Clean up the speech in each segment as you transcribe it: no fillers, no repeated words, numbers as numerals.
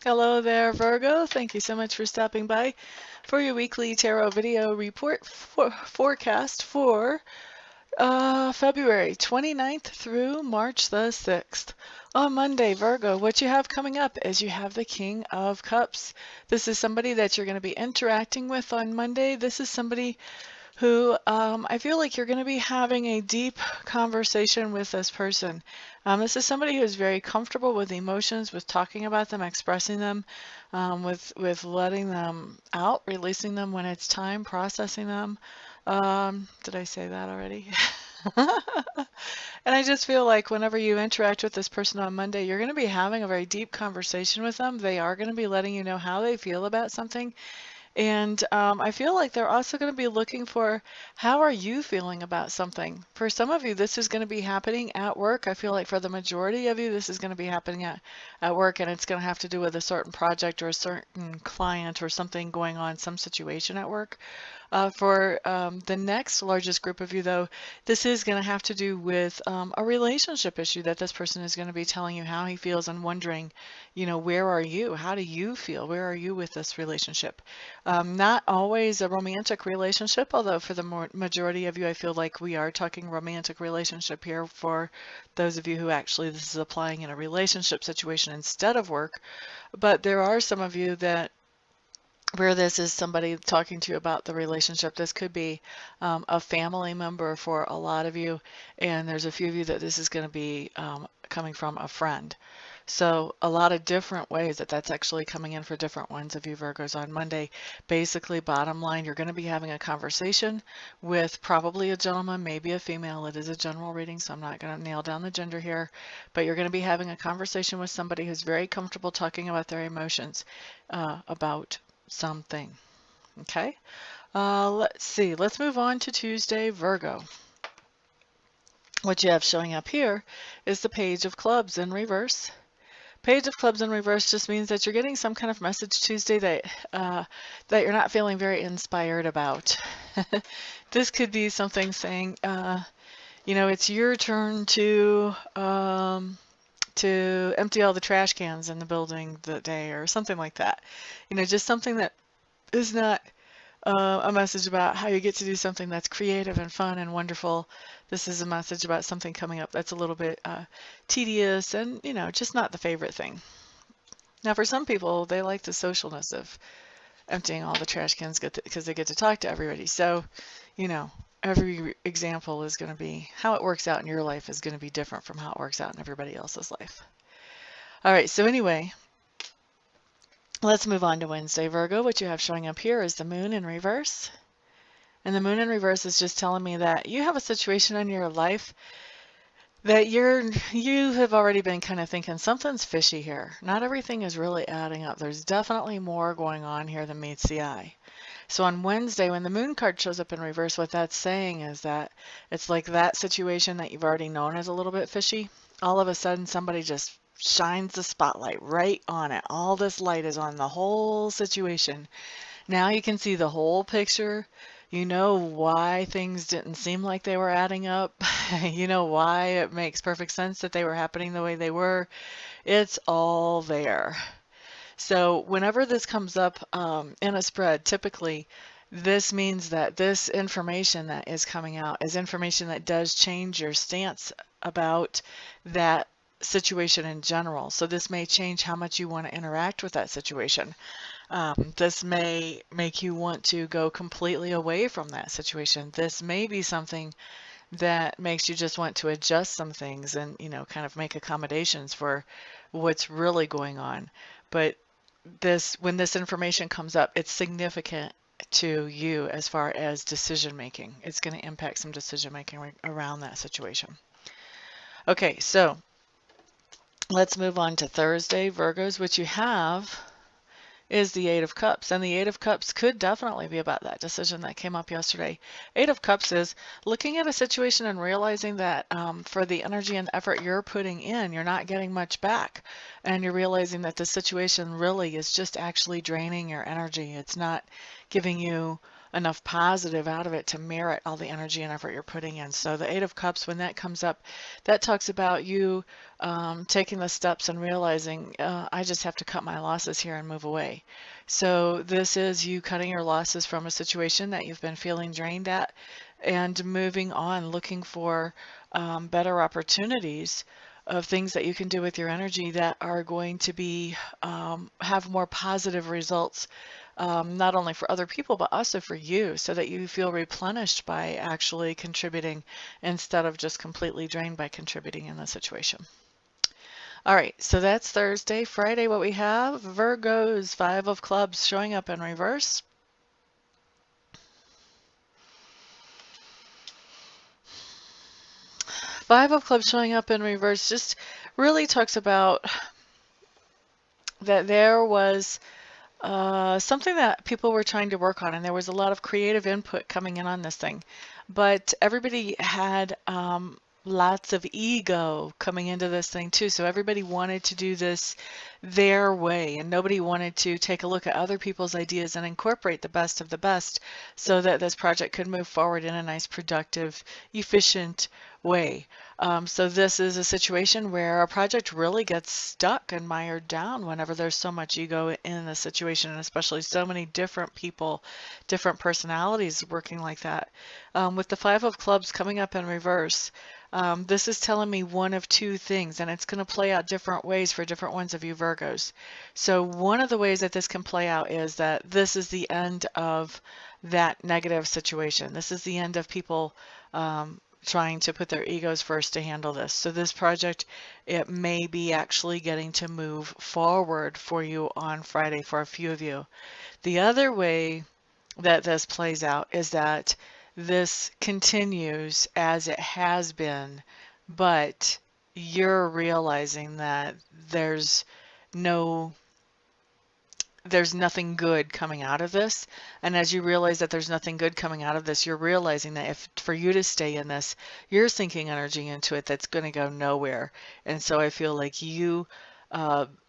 Hello there, Virgo. Thank you so much for stopping by for your weekly tarot video report forecast for February 29th through March the 6th. On Monday, Virgo, what you have coming up is you have the King of Cups. This is somebody that you're going to be interacting with on Monday. This is somebody who I feel like you're going to be having a deep conversation with this person. This is somebody who's very comfortable with emotions, with talking about them, expressing them, with letting them out, releasing them when it's time, processing them. Did I say that already? And I just feel like whenever you interact with this person on Monday, you're going to be having a very deep conversation with them. They are going to be letting you know how they feel about something. And I feel like they're also going to be looking for how are you feeling about something. For some of you, this is going to be happening at work. I feel like for the majority of you, this is going to be happening at work, and it's going to have to do with a certain project or a certain client or something going on, some situation at work. For the next largest group of you, though, this is going to have to do with a relationship issue that this person is going to be telling you how he feels and wondering, where are you? How do you feel? Where are you with this relationship? Not always a romantic relationship, although for the majority of you, I feel like we are talking romantic relationship here for those of you who actually this is applying in a relationship situation instead of work. But there are some of you that where this is somebody talking to you about the relationship. This could be a family member for a lot of you, and there's a few of you that this is going to be coming from a friend. So a lot of different ways that that's actually coming in for different ones of you Virgos on Monday. Basically, bottom line, you're going to be having a conversation with probably a gentleman, maybe a female. It is a general reading, so I'm not going to nail down the gender here, but you're going to be having a conversation with somebody who's very comfortable talking about their emotions, about something. Okay, let's see. Let's move on to Tuesday, Virgo. What you have showing up here is the Page of Clubs in reverse. Page of Clubs in reverse just means that you're getting some kind of message Tuesday that you're not feeling very inspired about. This could be something saying, it's your turn to empty all the trash cans in the building that day, or something like that. Just something that is not a message about how you get to do something that's creative and fun and wonderful. This is a message about something coming up that's a little bit tedious and, just not the favorite thing. Now, for some people, they like the socialness of emptying all the trash cans because they get to talk to everybody. So, every example is going to be how it works out in your life is going to be different from how it works out in everybody else's life. All right, so anyway, let's move on to Wednesday, Virgo. What you have showing up here is the moon in reverse. And the moon in reverse is just telling me that you have a situation in your life that you have already been kind of thinking something's fishy here. Not everything is really adding up. There's definitely more going on here than meets the eye. So on Wednesday, when the moon card shows up in reverse, what that's saying is that it's like that situation that you've already known is a little bit fishy. All of a sudden, somebody just shines the spotlight right on it. All this light is on the whole situation. Now you can see the whole picture. You know why things didn't seem like they were adding up. You know why it makes perfect sense that they were happening the way they were. It's all there. So whenever this comes up in a spread, typically this means that this information that is coming out is information that does change your stance about that situation in general. So this may change how much you want to interact with that situation. This may make you want to go completely away from that situation. This may be something that makes you just want to adjust some things and, kind of make accommodations for what's really going on. But when this information comes up, it's significant to you as far as decision making. It's going to impact some decision making around that situation. Okay, so let's move on to Thursday, Virgos, which you have is the Eight of Cups. And the Eight of Cups could definitely be about that decision that came up yesterday. Eight of Cups is looking at a situation and realizing that for the energy and effort you're putting in, you're not getting much back. And you're realizing that the situation really is just actually draining your energy. It's not giving you enough positive out of it to merit all the energy and effort you're putting in. So the Eight of Cups, when that comes up, that talks about you taking the steps and realizing, I just have to cut my losses here and move away. So this is you cutting your losses from a situation that you've been feeling drained at and moving on, looking for better opportunities of things that you can do with your energy that are going to be have more positive results, not only for other people but also for you, so that you feel replenished by actually contributing instead of just completely drained by contributing in the situation. All right, so that's Thursday. Friday, what we have, Virgo's Five of Clubs showing up in reverse. Five of Clubs showing up in reverse just really talks about that there was something that people were trying to work on, and there was a lot of creative input coming in on this thing, but everybody had lots of ego coming into this thing too. So everybody wanted to do this their way, and nobody wanted to take a look at other people's ideas and incorporate the best of the best so that this project could move forward in a nice, productive, efficient way. So this is a situation where a project really gets stuck and mired down whenever there's so much ego in the situation, and especially so many different people, different personalities working like that. With the Five of Clubs coming up in reverse, this is telling me one of two things, and it's going to play out different ways for different ones of you Virgos. So one of the ways that this can play out is that this is the end of that negative situation. This is the end of people trying to put their egos first to handle this. So this project, it may be actually getting to move forward for you on Friday for a few of you. The other way that this plays out is that this continues as it has been, but you're realizing that there's nothing good coming out of this. And as you realize that there's nothing good coming out of this, you're realizing that if for you to stay in this, you're sinking energy into it that's going to go nowhere. And so I feel like you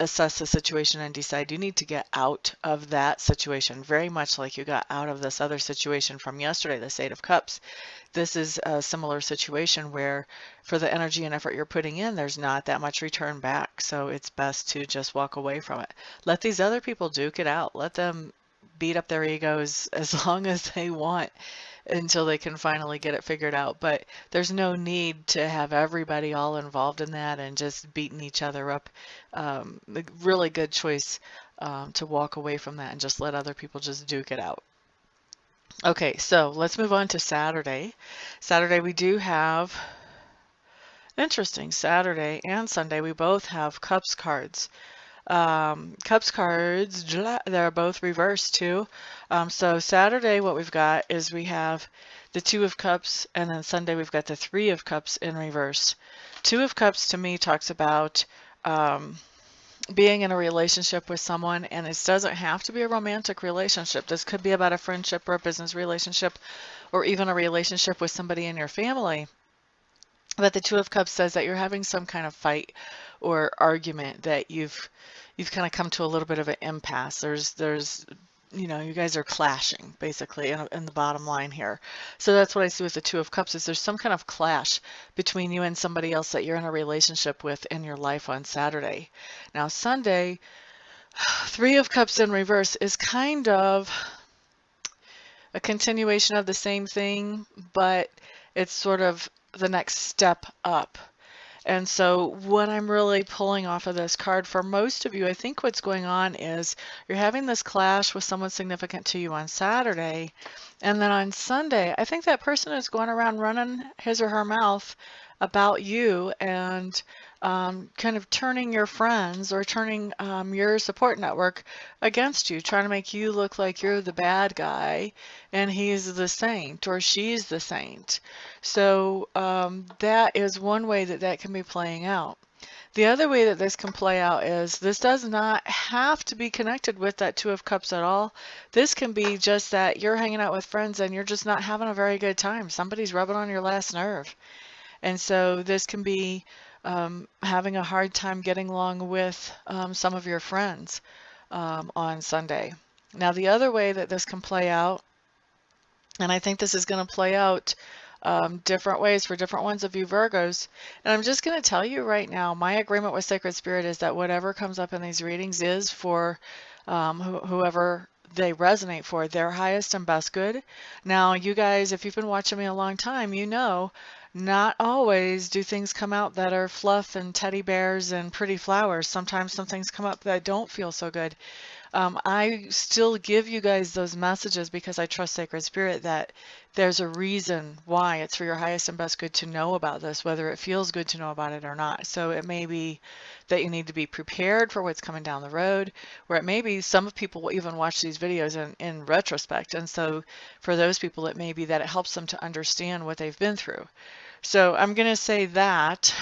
assess the situation and decide you need to get out of that situation, very much like you got out of this other situation from yesterday, this Eight of Cups. This is a similar situation where for the energy and effort you're putting in, there's not that much return back. So it's best to just walk away from it. Let these other people duke it out. Let them beat up their egos as long as they want until they can finally get it figured out. But there's no need to have everybody all involved in that and just beating each other up. A really good choice to walk away from that and just let other people just duke it out. Okay, so let's move on to Saturday. Saturday we do have, interesting, Saturday and Sunday we both have Cups cards. Cups cards, they're both reversed too. So Saturday what we've got is we have the Two of Cups, and then Sunday we've got the Three of Cups in reverse. Two of Cups to me talks about being in a relationship with someone, and it doesn't have to be a romantic relationship. This could be about a friendship or a business relationship, or even a relationship with somebody in your family. But the Two of Cups says that you're having some kind of fight or argument that you've kind of come to a little bit of an impasse. There's you guys are clashing basically in the bottom line here. So that's what I see with the Two of Cups, is there's some kind of clash between you and somebody else that you're in a relationship with in your life on Saturday. Now Sunday, Three of Cups in reverse is kind of a continuation of the same thing, but it's sort of the next step up. And so what I'm really pulling off of this card for most of you, I think what's going on is you're having this clash with someone significant to you on Saturday. And then on Sunday, I think that person is going around running his or her mouth about you and kind of turning your friends or turning your support network against you, trying to make you look like you're the bad guy and he's the saint or she's the saint. So that is one way that that can be playing out. The other way that this can play out is this does not have to be connected with that Two of Cups at all. This can be just that you're hanging out with friends and you're just not having a very good time. Somebody's rubbing on your last nerve. And so this can be having a hard time getting along with some of your friends on Sunday. Now the other way that this can play out And I think this is going to play out different ways for different ones of you Virgos. And I'm just going to tell you right now, my agreement with Sacred Spirit is that whatever comes up in these readings is for whoever they resonate for, their highest and best good. Now, you guys, if you've been watching me a long time, you know not always do things come out that are fluff and teddy bears and pretty flowers. Sometimes some things come up that don't feel so good. I still give you guys those messages because I trust Sacred Spirit that there's a reason why it's for your highest and best good to know about this, whether it feels good to know about it or not. So it may be that you need to be prepared for what's coming down the road, or it may be some people will even watch these videos in retrospect. And so for those people, it may be that it helps them to understand what they've been through. So I'm going to say that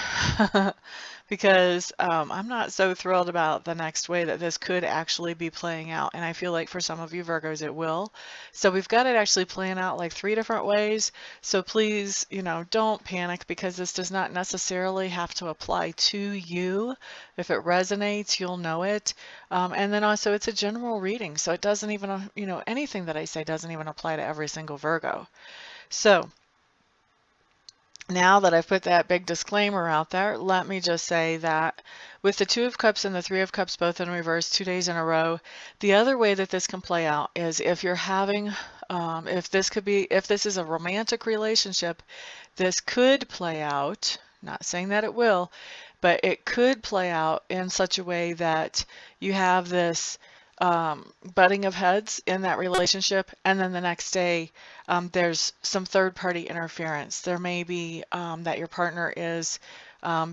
because I'm not so thrilled about the next way that this could actually be playing out. And I feel like for some of you Virgos, it will. So we've got it actually playing out like 3 different ways. So please, you know, don't panic because this does not necessarily have to apply to you. If it resonates, you'll know it. And then also it's a general reading. So it doesn't even, you know, anything that I say doesn't even apply to every single Virgo. So now that I've put that big disclaimer out there, let me just say that with the Two of Cups and the Three of Cups both in reverse 2 days in a row, the other way that this can play out is if you're having, if this is a romantic relationship, this could play out, not saying that it will, but it could play out in such a way that you have this butting of heads in that relationship, and then the next day there's some third-party interference. There may be that your partner is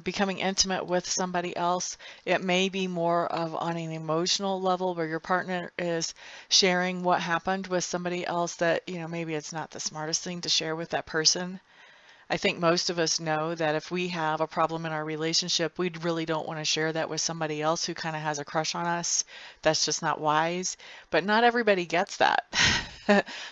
becoming intimate with somebody else. It may be more of on an emotional level where your partner is sharing what happened with somebody else that, you know, maybe it's not the smartest thing to share with that person. I think most of us know that if we have a problem in our relationship, we really don't want to share that with somebody else who kind of has a crush on us. That's just not wise. But not everybody gets that.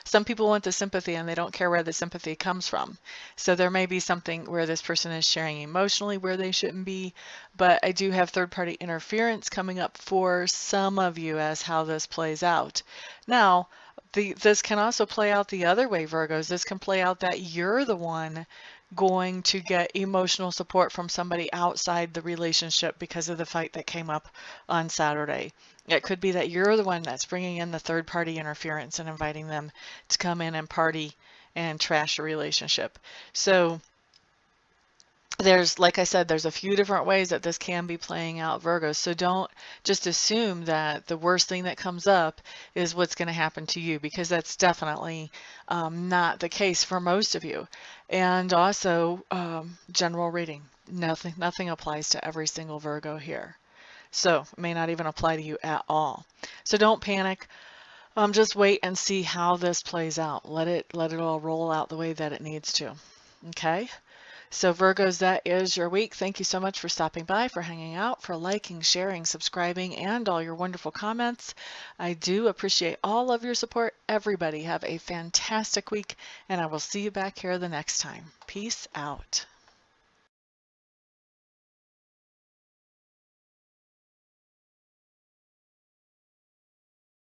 Some people want the sympathy and they don't care where the sympathy comes from. So there may be something where this person is sharing emotionally where they shouldn't be. But I do have third-party interference coming up for some of you as how this plays out. Now, this can also play out the other way, Virgos. This can play out that you're the one going to get emotional support from somebody outside the relationship because of the fight that came up on Saturday. It could be that you're the one that's bringing in the third-party interference and inviting them to come in and party and trash a relationship. So there's, like I said, there's a few different ways that this can be playing out, Virgos. So don't just assume that the worst thing that comes up is what's going to happen to you, because that's definitely not the case for most of you. And also, general reading. Nothing applies to every single Virgo here. So it may not even apply to you at all. So don't panic. Just wait and see how this plays out. Let it all roll out the way that it needs to. Okay? So Virgos, that is your week. Thank you so much for stopping by, for hanging out, for liking, sharing, subscribing, and all your wonderful comments. I do appreciate all of your support. Everybody have a fantastic week, and I will see you back here the next time. Peace out.